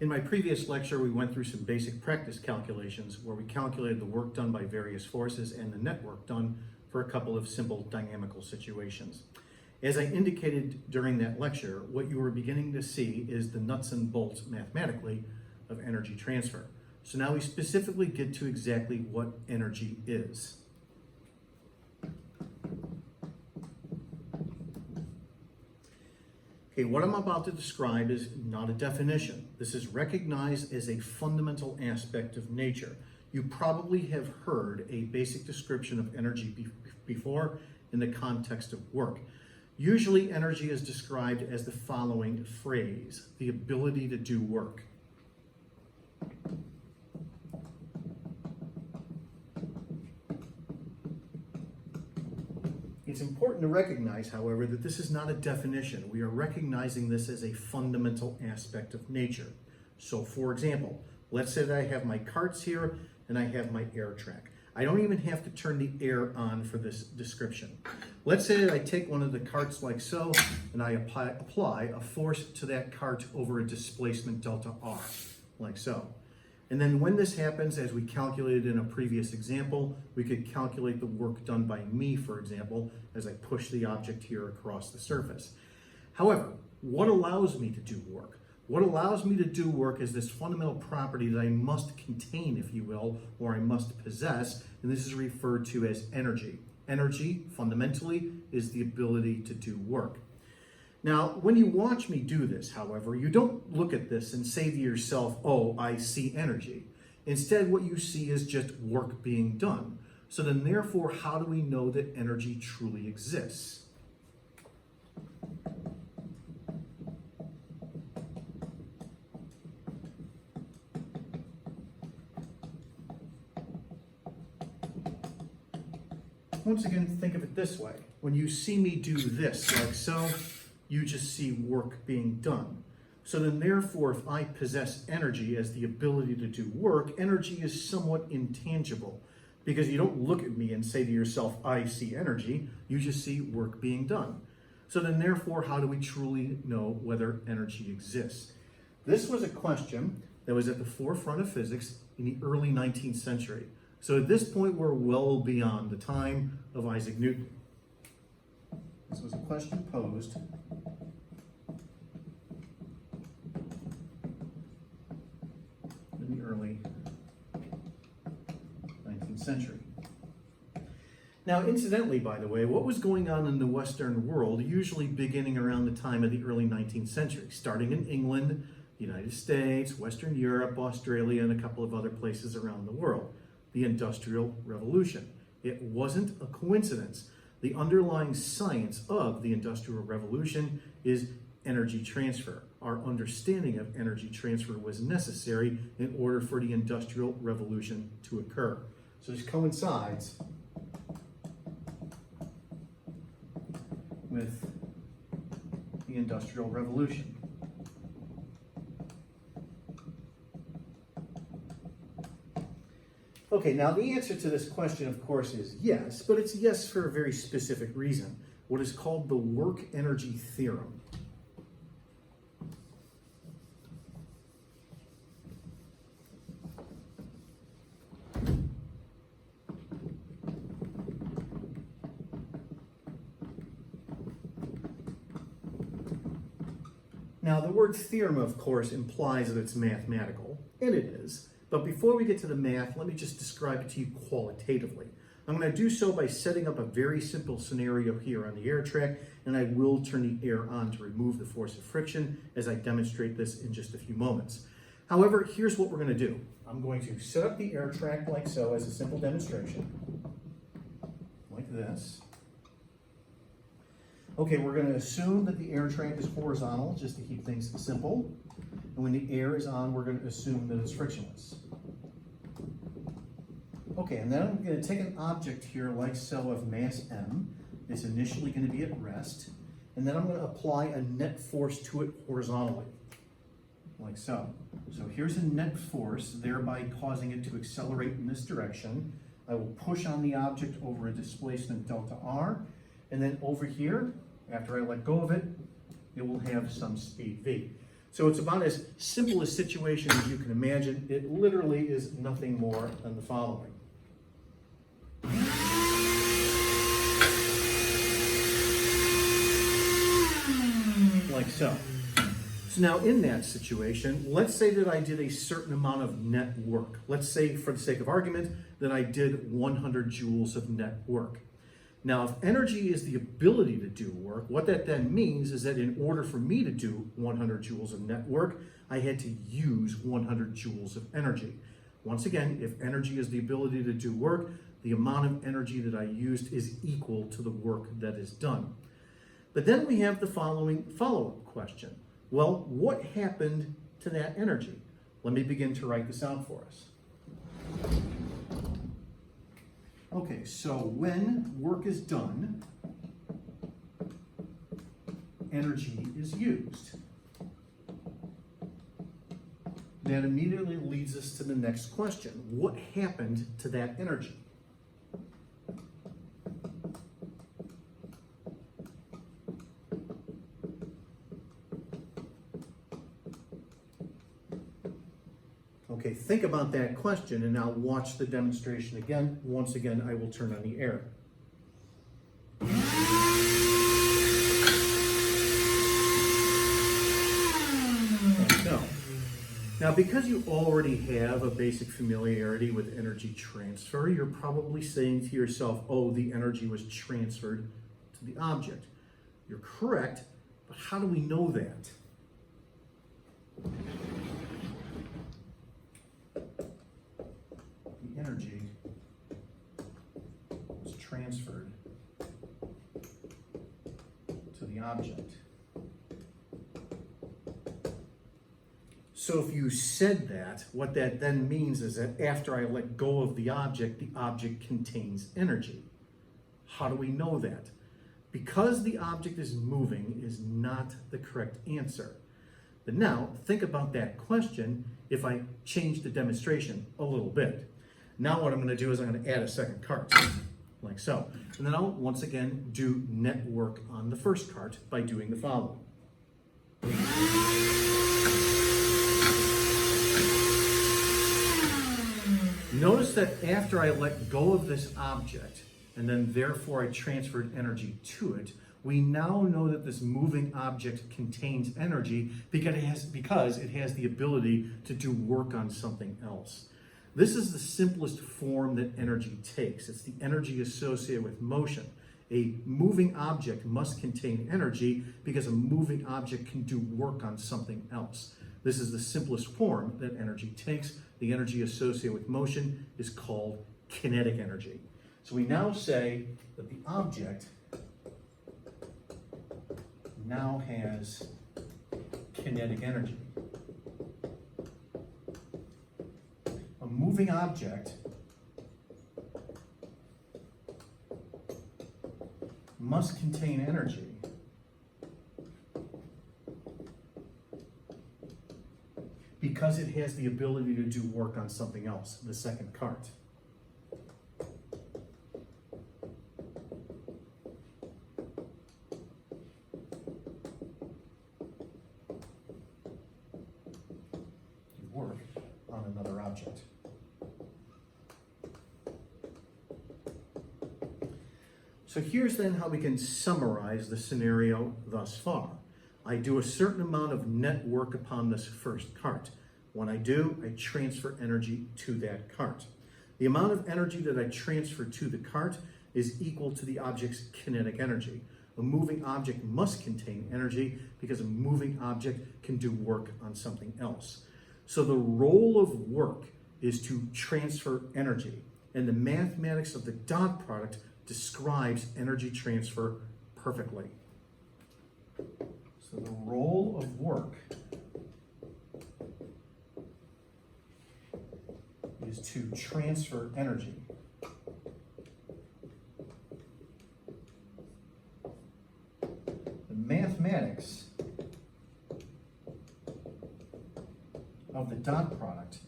In my previous lecture, we went through some basic practice calculations where we calculated the work done by various forces and the net work done for a couple of simple dynamical situations. As I indicated during that lecture, what you were beginning to see is the nuts and bolts mathematically of energy transfer. So now we specifically get to exactly what energy is. Okay, what I'm about to describe is not a definition. This is recognized as a fundamental aspect of nature. You probably have heard a basic description of energy before in the context of work. Usually energy is described as the following phrase: the ability to do work. It's important to recognize, however, that this is not a definition. We are recognizing this as a fundamental aspect of nature. So, for example, let's say that I have my carts here and I have my air track. I don't even have to turn the air on for this description. Let's say that I take one of the carts like so, and I apply a force to that cart over a displacement delta R, like so. And then when this happens, as we calculated in a previous example, we could calculate the work done by me, for example, as I push the object here across the surface. However, what allows me to do work? What allows me to do work is this fundamental property that I must contain, if you will, or I must possess, and this is referred to as energy. Energy, fundamentally, is the ability to do work. Now, when you watch me do this, however, you don't look at this and say to yourself, oh, I see energy. Instead, what you see is just work being done. So then, therefore, how do we know that energy truly exists? Once again, think of it this way. When you see me do this, like so, you just see work being done. So then therefore, if I possess energy as the ability to do work, energy is somewhat intangible because you don't look at me and say to yourself, I see energy, you just see work being done. So then therefore, how do we truly know whether energy exists? This was a question that was at the forefront of physics in the early 19th century. So at this point, we're well beyond the time of Isaac Newton. This was a question posed in the early 19th century. Now, incidentally, by the way, what was going on in the Western world, usually beginning around the time of the early 19th century, starting in England, the United States, Western Europe, Australia, and a couple of other places around the world? The Industrial Revolution. It wasn't a coincidence. The underlying science of the Industrial Revolution is energy transfer. Our understanding of energy transfer was necessary in order for the Industrial Revolution to occur. So this coincides with the Industrial Revolution. Okay, now the answer to this question, of course, is yes, but it's yes for a very specific reason, what is called the work-energy theorem. Now, the word theorem, of course, implies that it's mathematical, and it is. But before we get to the math, let me just describe it to you qualitatively. I'm going to do so by setting up a very simple scenario here on the air track, and I will turn the air on to remove the force of friction as I demonstrate this in just a few moments. However, here's what we're going to do. I'm going to set up the air track like so as a simple demonstration, like this. Okay, we're going to assume that the air track is horizontal, just to keep things simple. And when the air is on, we're going to assume that it's frictionless. Okay, and then I'm going to take an object here like so of mass m. It's initially going to be at rest. And then I'm going to apply a net force to it horizontally, like so. So here's a net force, thereby causing it to accelerate in this direction. I will push on the object over a displacement delta r. And then over here, after I let go of it, it will have some speed v. So it's about as simple a situation as you can imagine. It literally is nothing more than the following. Like so. So now in that situation, let's say that I did a certain amount of net work. Let's say, for the sake of argument, that I did 100 joules of net work. Now, if energy is the ability to do work, what that then means is that in order for me to do 100 joules of net work, I had to use 100 joules of energy. Once again, if energy is the ability to do work, the amount of energy that I used is equal to the work that is done. But then we have the following follow-up question. Well, what happened to that energy? Let me begin to write this out for us. Okay, so when work is done, energy is used. That immediately leads us to the next question. What happened to that energy? Okay, think about that question and now watch the demonstration again. Once again, I will turn on the air. So, now because you already have a basic familiarity with energy transfer, you're probably saying to yourself, oh, the energy was transferred to the object. You're correct, but how do we know that? Energy was transferred to the object. So if you said that, what that then means is that after I let go of the object contains energy. How do we know that? Because the object is moving is not the correct answer. But now, think about that question if I change the demonstration a little bit. Now what I'm going to do is I'm going to add a second cart, like so. And then I'll once again do net work on the first cart by doing the following. Notice that after I let go of this object, and then therefore I transferred energy to it, we now know that this moving object contains energy because it has the ability to do work on something else. This is the simplest form that energy takes. It's the energy associated with motion. A moving object must contain energy because a moving object can do work on something else. This is the simplest form that energy takes. The energy associated with motion is called kinetic energy. So we now say that the object now has kinetic energy. A moving object must contain energy because it has the ability to do work on something else, the second cart. Work on another object. So here's then how we can summarize the scenario thus far. I do a certain amount of net work upon this first cart. When I do, I transfer energy to that cart. The amount of energy that I transfer to the cart is equal to the object's kinetic energy. A moving object must contain energy because a moving object can do work on something else. So the role of work is to transfer energy, and the mathematics of the dot product describes energy transfer perfectly. So the role of work is to transfer energy. The mathematics of the dot product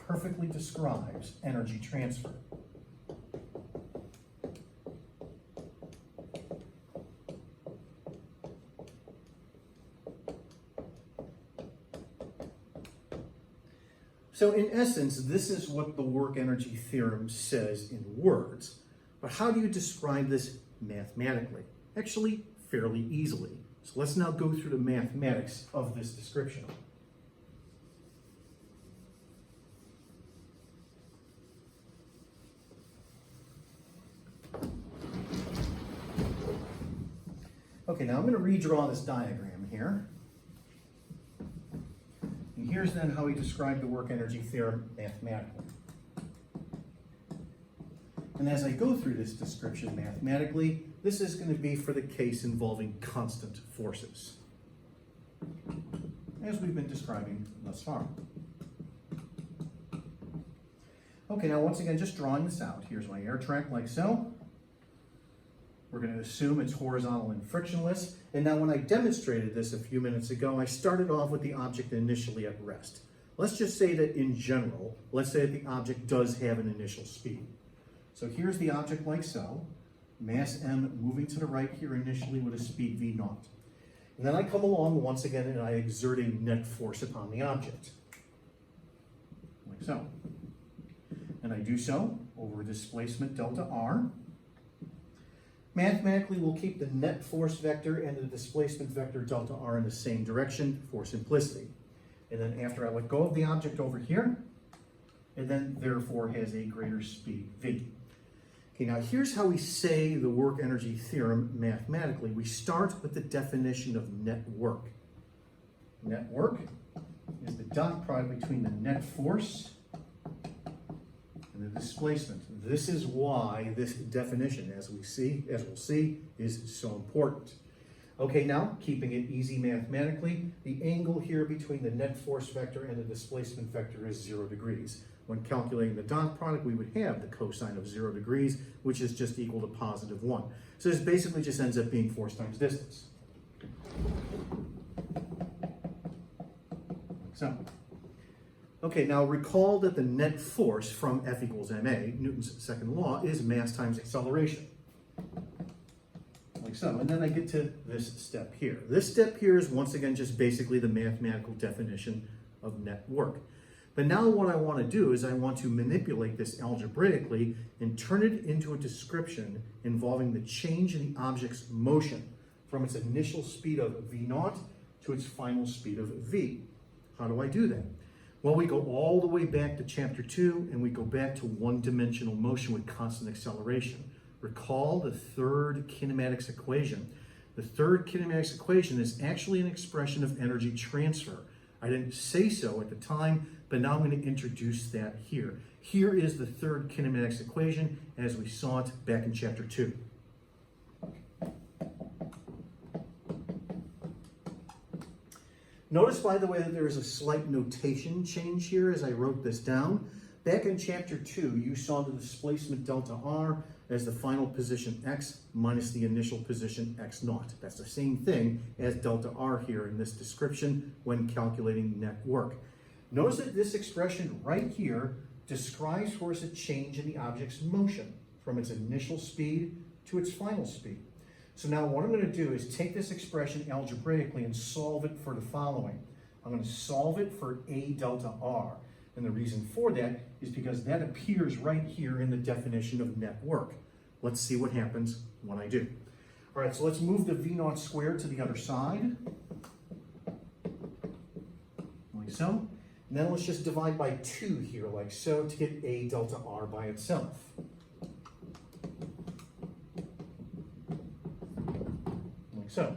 perfectly describes energy transfer. So in essence, this is what the work energy theorem says in words. But how do you describe this mathematically? Actually, fairly easily. So let's now go through the mathematics of this description. Okay, now I'm going to redraw this diagram here. And here's then how we describe the work energy theorem mathematically. And as I go through this description mathematically, this is going to be for the case involving constant forces, as we've been describing thus far. Okay, now once again, just drawing this out. Here's my air track like so. We're going to assume it's horizontal and frictionless. And now when I demonstrated this a few minutes ago, I started off with the object initially at rest. Let's just say that in general, let's say that the object does have an initial speed. So here's the object like so, mass m moving to the right here initially with a speed v naught. And then I come along once again and I exert a net force upon the object, like so. And I do so over displacement delta r. Mathematically, we'll keep the net force vector and the displacement vector delta r in the same direction for simplicity. And then after I let go of the object over here, it then therefore has a greater speed v. Okay, now here's how we say the work energy theorem mathematically. We start with the definition of net work. Net work is the dot product between the net force and the displacement. This is why this definition, as we'll see, is so important. Okay, now, keeping it easy mathematically, the angle here between the net force vector and the displacement vector is 0 degrees. When calculating the dot product, we would have the cosine of 0 degrees, which is just equal to positive 1. So this basically just ends up being force times distance. So, okay, now recall that the net force from F equals ma, Newton's second law, is mass times acceleration. Like so. And then I get to this step here. This step here is once again just basically the mathematical definition of net work. But now what I want to do is I want to manipulate this algebraically and turn it into a description involving the change in the object's motion from its initial speed of v naught to its final speed of v. How do I do that? Well, we go all the way back to chapter 2 and we go back to one-dimensional motion with constant acceleration. Recall the third kinematics equation. The third kinematics equation is actually an expression of energy transfer. I didn't say so at the time, but now I'm going to introduce that here. Here is the third kinematics equation as we saw it back in chapter 2. Notice, by the way, that there is a slight notation change here as I wrote this down. Back in chapter 2, you saw the displacement delta r as the final position x minus the initial position x naught. That's the same thing as delta r here in this description when calculating net work. Notice that this expression right here describes for us a change in the object's motion from its initial speed to its final speed. So now what I'm going to do is take this expression algebraically and solve it for the following. I'm going to solve it for a delta r. And the reason for that is because that appears right here in the definition of net work. Let's see what happens when I do. All right, so let's move the v naught squared to the other side, like so. And then let's just divide by 2 here, like so, to get a delta r by itself. Like so.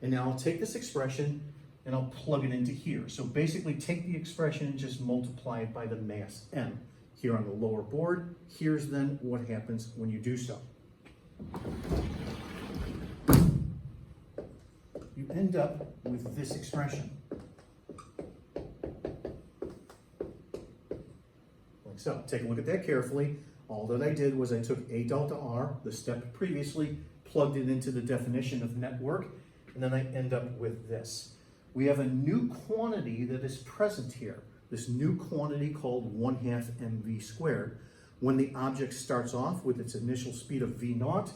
And now I'll take this expression and I'll plug it into here. So basically take the expression and just multiply it by the mass m. Here on the lower board, here's then what happens when you do so. You end up with this expression. Like so. Take a look at that carefully. All that I did was I took a delta r, the step previously, plugged it into the definition of net work, and then I end up with this. We have a new quantity that is present here. This new quantity called 1/2 mv squared. When the object starts off with its initial speed of v naught,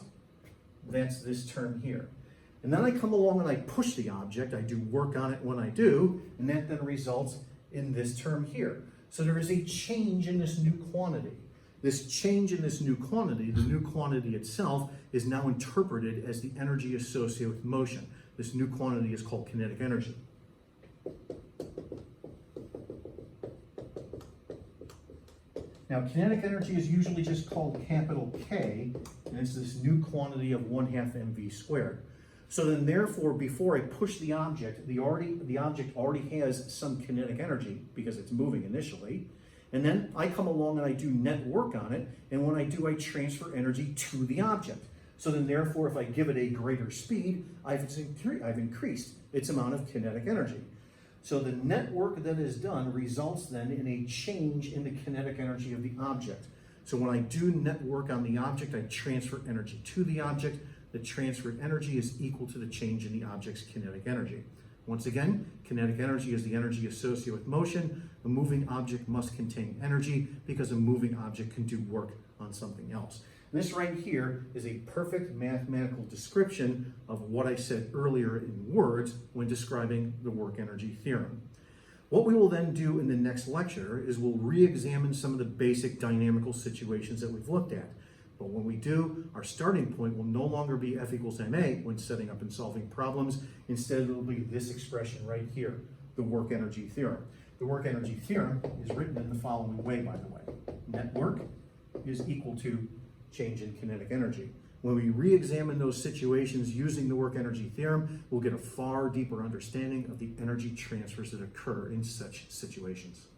that's this term here. And then I come along and I push the object, I do work on it when I do, and that then results in this term here. So there is a change in this new quantity. This change in this new quantity, the new quantity itself, is now interpreted as the energy associated with motion. This new quantity is called kinetic energy. Now, kinetic energy is usually just called capital K, and it's this new quantity of 1/2 mv squared. So then, therefore, before I push the object, the object already has some kinetic energy because it's moving initially. And then I come along and I do net work on it, and when I do, I transfer energy to the object. So then, therefore, if I give it a greater speed, I've increased its amount of kinetic energy. So the net work that is done results then in a change in the kinetic energy of the object. So when I do net work on the object, I transfer energy to the object. The transferred energy is equal to the change in the object's kinetic energy. Once again, kinetic energy is the energy associated with motion. A moving object must contain energy because a moving object can do work on something else. And this right here is a perfect mathematical description of what I said earlier in words when describing the work energy theorem. What we will then do in the next lecture is we'll re-examine some of the basic dynamical situations that we've looked at. But when we do, our starting point will no longer be F equals ma when setting up and solving problems. Instead, it will be this expression right here, the work energy theorem. The work energy theorem is written in the following way, by the way. Net work is equal to change in kinetic energy. When we re-examine those situations using the work energy theorem, we'll get a far deeper understanding of the energy transfers that occur in such situations.